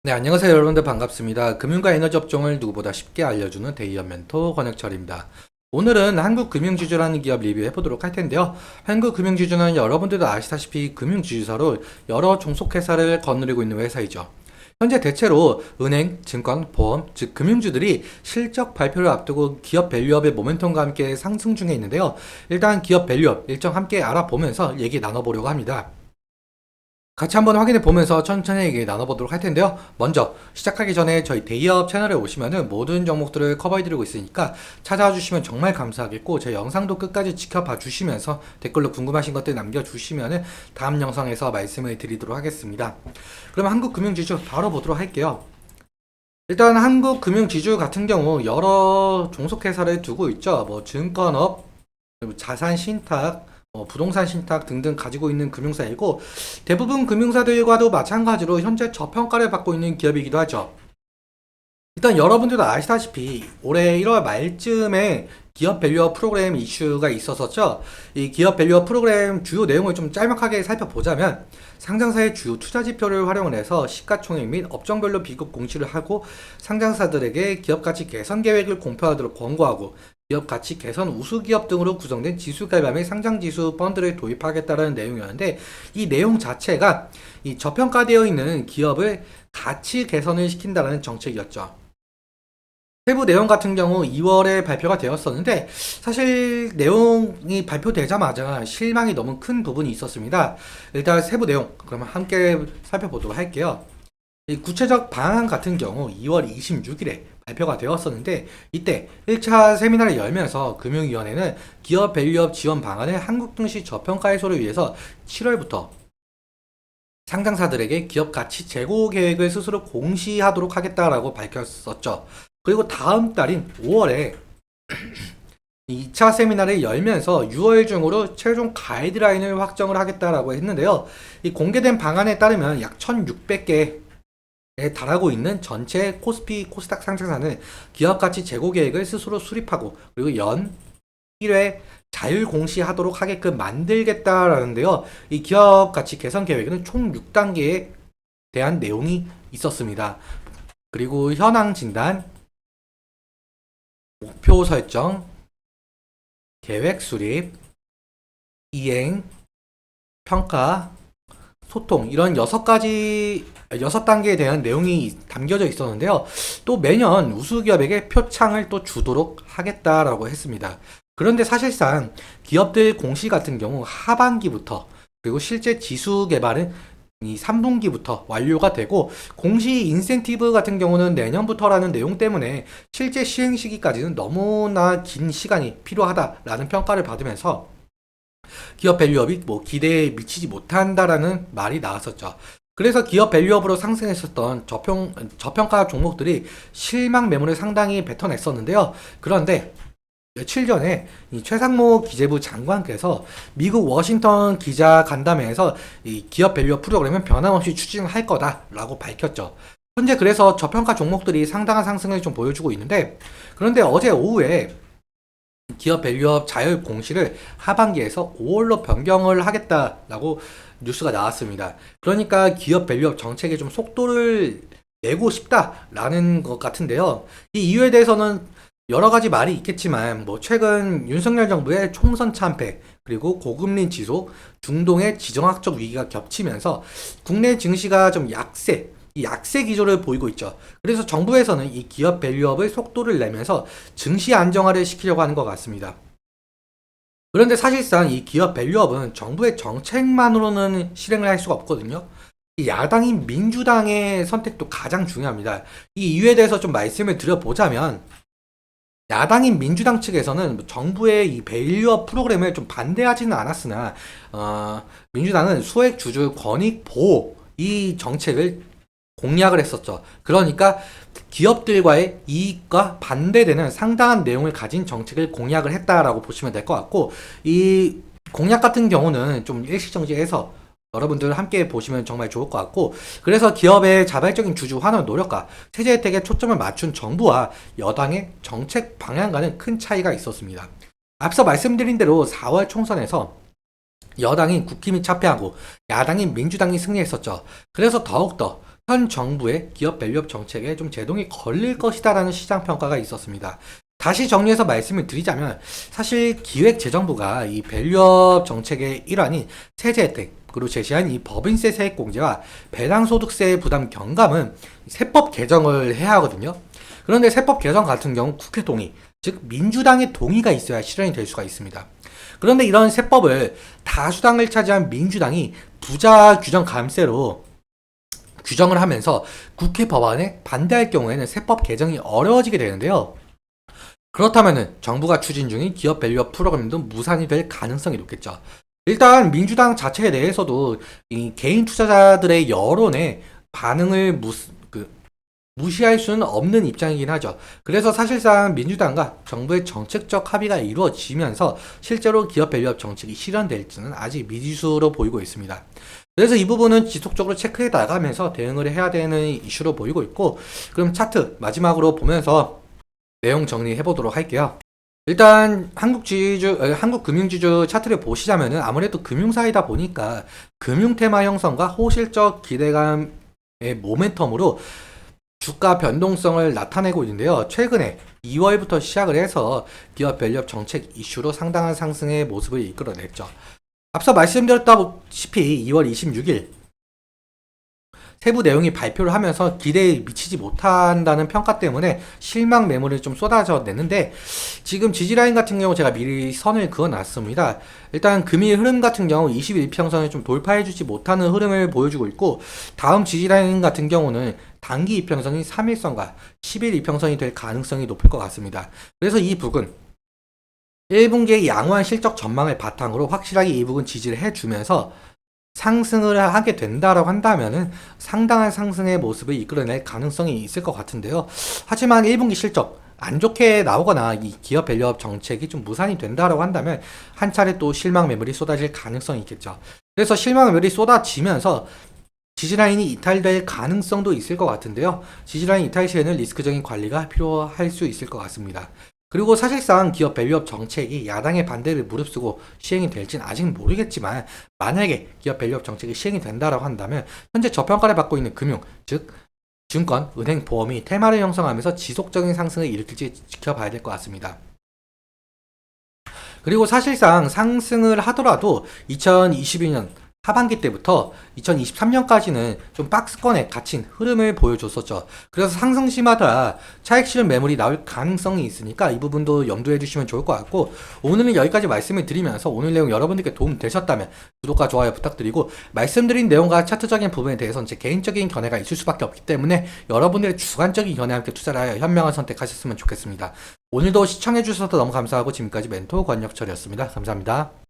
네, 안녕하세요. 여러분들 반갑습니다. 금융과 에너지 업종을 누구보다 쉽게 알려주는 데이업 멘토 권혁철입니다. 오늘은 한국금융지주라는 기업 리뷰해 보도록 할 텐데요. 한국금융지주는 여러분들도 아시다시피 금융지주사로 여러 종속회사를 거느리고 있는 회사이죠. 현재 대체로 은행, 증권, 보험, 즉 금융주들이 실적 발표를 앞두고 기업 밸류업의 모멘텀과 함께 상승 중에 있는데요. 일단 기업 밸류업 일정 함께 알아보면서 얘기 나눠보려고 합니다. 같이 한번 확인해 보면서 천천히 얘기 나눠보도록 할 텐데요. 먼저 시작하기 전에 저희 데이업 채널에 오시면은 모든 종목들을 커버해 드리고 있으니까 찾아와 주시면 정말 감사하겠고, 제 영상도 끝까지 지켜봐 주시면서 댓글로 궁금하신 것들 남겨주시면은 다음 영상에서 말씀을 드리도록 하겠습니다. 그럼 한국금융지주 바로 보도록 할게요. 일단 한국금융지주 같은 경우 여러 종속회사를 두고 있죠. 뭐 증권업, 그리고 자산신탁, 부동산 신탁 등등 가지고 있는 금융사이고, 대부분 금융사들과도 마찬가지로 현재 저평가를 받고 있는 기업이기도 하죠. 일단 여러분들도 아시다시피 올해 1월 말쯤에 기업 밸류업 프로그램 이슈가 있었었죠. 이 기업 밸류업 프로그램 주요 내용을 좀 짤막하게 살펴보자면, 상장사의 주요 투자 지표를 활용을 해서 시가총액 및 업종별로 비급 공시를 하고 상장사들에게 기업 가치 개선 계획을 공표하도록 권고하고, 기업 가치 개선 우수 기업 등으로 구성된 지수 결과 및 상장 지수 펀드를 도입하겠다는 내용이었는데, 이 내용 자체가 이 저평가되어 있는 기업을 가치 개선을 시킨다는 정책이었죠. 세부 내용 같은 경우 2월에 발표가 되었었는데, 사실 내용이 발표되자마자 실망이 너무 큰 부분이 있었습니다. 일단 세부 내용 그러면 함께 살펴보도록 할게요. 이 구체적 방안 같은 경우 2월 26일에 발표가 되었었는데, 이때 1차 세미나를 열면서 금융위원회는 기업 밸류업 지원 방안을 한국 증시 저평가 해소를 위해서 7월부터 상장사들에게 기업 가치 재고 계획을 스스로 공시하도록 하겠다라고 밝혔었죠. 그리고 다음 달인 5월에 2차 세미나를 열면서 6월 중으로 최종 가이드라인을 확정을 하겠다라고 했는데요. 이 공개된 방안에 따르면 약 1,600개에 달하고 있는 전체 코스피 코스닥 상장사는 기업 가치 재고 계획을 스스로 수립하고, 그리고 연 1회 자율 공시하도록 하게끔 만들겠다라는데요. 이 기업 가치 개선 계획에는 총 6단계에 대한 내용이 있었습니다. 그리고 현황 진단, 목표 설정, 계획 수립, 이행, 평가, 소통, 이런 6단계에 대한 내용이 담겨져 있었는데요. 또 매년 우수기업에게 표창을 또 주도록 하겠다라고 했습니다. 그런데 사실상 기업들 공시 같은 경우 하반기부터, 그리고 실제 지수 개발은 이 3분기부터 완료가 되고, 공시 인센티브 같은 경우는 내년부터라는 내용 때문에 실제 시행 시기까지는 너무나 긴 시간이 필요하다라는 평가를 받으면서 기업 밸류업이 뭐 기대에 미치지 못한다라는 말이 나왔었죠. 그래서 기업 밸류업으로 상승했었던 저평가 종목들이 실망 매물을 상당히 뱉어냈었는데요. 그런데 며칠 전에 이 최상무 기재부 장관께서 미국 워싱턴 기자 간담회에서 이 기업 밸류업 프로그램은 변함없이 추진할 거다라고 밝혔죠. 현재 그래서 저평가 종목들이 상당한 상승을 좀 보여주고 있는데, 그런데 어제 오후에 기업 밸류업 자율 공시를 하반기에서 5월로 변경을 하겠다라고 뉴스가 나왔습니다. 그러니까 기업 밸류업 정책에 좀 속도를 내고 싶다라는 것 같은데요. 이 이유에 대해서는 여러 가지 말이 있겠지만, 뭐 최근 윤석열 정부의 총선 참패, 그리고 고금리 지속, 중동의 지정학적 위기가 겹치면서 국내 증시가 좀 이 약세 기조를 보이고 있죠. 그래서 정부에서는 이 기업 밸류업의 속도를 내면서 증시 안정화를 시키려고 하는 것 같습니다. 그런데 사실상 이 기업 밸류업은 정부의 정책만으로는 실행을 할 수가 없거든요. 이 야당인 민주당의 선택도 가장 중요합니다. 이 이유에 대해서 좀 말씀을 드려보자면, 야당인 민주당 측에서는 정부의 이 밸류업 프로그램을 좀 반대하지는 않았으나, 민주당은 소액 주주 권익 보호 이 정책을 공약을 했었죠. 그러니까 기업들과의 이익과 반대되는 상당한 내용을 가진 정책을 공약을 했다라고 보시면 될 것 같고, 이 공약 같은 경우는 좀 일시정지해서 여러분들 함께 보시면 정말 좋을 것 같고, 그래서 기업의 자발적인 주주 환원 노력과 세제 혜택에 초점을 맞춘 정부와 여당의 정책 방향과는 큰 차이가 있었습니다. 앞서 말씀드린 대로 4월 총선에서 여당인 국힘이 참패하고 야당인 민주당이 승리했었죠. 그래서 더욱더 현 정부의 기업 밸류업 정책에 좀 제동이 걸릴 것이다라는 시장 평가가 있었습니다. 다시 정리해서 말씀을 드리자면 사실 기획재정부가 이 밸류업 정책의 일환인 세제 혜택으로 제시한 이 법인세 세액공제와 배당소득세 부담 경감은 세법 개정을 해야 하거든요. 그런데 세법 개정 같은 경우 국회 동의, 즉 민주당의 동의가 있어야 실현이 될 수가 있습니다. 그런데 이런 세법을 다수당을 차지한 민주당이 부자 규정 감세로 규정을 하면서 국회 법안에 반대할 경우에는 세법 개정이 어려워지게 되는데요. 그렇다면은 정부가 추진 중인 기업 밸류업 프로그램도 무산이 될 가능성이 높겠죠. 일단 민주당 자체에 대해서도 이 개인 투자자들의 여론에 반응을 무시할 수는 없는 입장이긴 하죠. 그래서 사실상 민주당과 정부의 정책적 합의가 이루어지면서 실제로 기업 밸류업 정책이 실현될지는 아직 미지수로 보이고 있습니다. 그래서 이 부분은 지속적으로 체크해 나가면서 대응을 해야 되는 이슈로 보이고 있고, 그럼 차트 마지막으로 보면서 내용 정리해 보도록 할게요. 일단 한국 금융지주 차트를 보시자면은 아무래도 금융사이다 보니까 금융 테마 형성과 호실적 기대감의 모멘텀으로 주가 변동성을 나타내고 있는데요. 최근에 2월부터 시작을 해서 기업 밸류업 정책 이슈로 상당한 상승의 모습을 이끌어냈죠. 앞서 말씀드렸다시피 2월 26일 세부 내용이 발표를 하면서 기대에 미치지 못한다는 평가 때문에 실망 매물을 좀 쏟아져 냈는데, 지금 지지라인 같은 경우 제가 미리 선을 그어 놨습니다. 일단 금일 흐름 같은 경우 21평선을 좀 돌파해주지 못하는 흐름을 보여주고 있고, 다음 지지라인 같은 경우는 단기 이평선이 3일선과 10일 이평선이 될 가능성이 높을 것 같습니다. 그래서 이 부분 1분기의 양호한 실적 전망을 바탕으로 확실하게 이 부분 지지를 해주면서 상승을 하게 된다라고 한다면은 상당한 상승의 모습을 이끌어낼 가능성이 있을 것 같은데요. 하지만 1분기 실적 안 좋게 나오거나 이 기업 밸류업 정책이 좀 무산이 된다라고 한다면 한 차례 또 실망 매물이 쏟아질 가능성이 있겠죠. 그래서 실망 매물이 쏟아지면서 지지라인이 이탈될 가능성도 있을 것 같은데요. 지지라인 이탈 시에는 리스크적인 관리가 필요할 수 있을 것 같습니다. 그리고 사실상 기업 밸류업 정책이 야당의 반대를 무릅쓰고 시행이 될지는 아직 모르겠지만, 만약에 기업 밸류업 정책이 시행이 된다라고 한다면 현재 저평가를 받고 있는 금융, 즉 증권, 은행, 보험이 테마를 형성하면서 지속적인 상승을 일으킬지 지켜봐야 될 것 같습니다. 그리고 사실상 상승을 하더라도 2022년 하반기 때부터 2023년까지는 좀 박스권에 갇힌 흐름을 보여줬었죠. 그래서 상승시마다 차익 실현 매물이 나올 가능성이 있으니까 이 부분도 염두해 주시면 좋을 것 같고, 오늘은 여기까지 말씀을 드리면서 오늘 내용 여러분들께 도움 되셨다면 구독과 좋아요 부탁드리고, 말씀드린 내용과 차트적인 부분에 대해서는 제 개인적인 견해가 있을 수밖에 없기 때문에 여러분들의 주관적인 견해와 함께 투자를 하여 현명한 선택하셨으면 좋겠습니다. 오늘도 시청해 주셔서 너무 감사하고 지금까지 멘토 권혁철이었습니다. 감사합니다.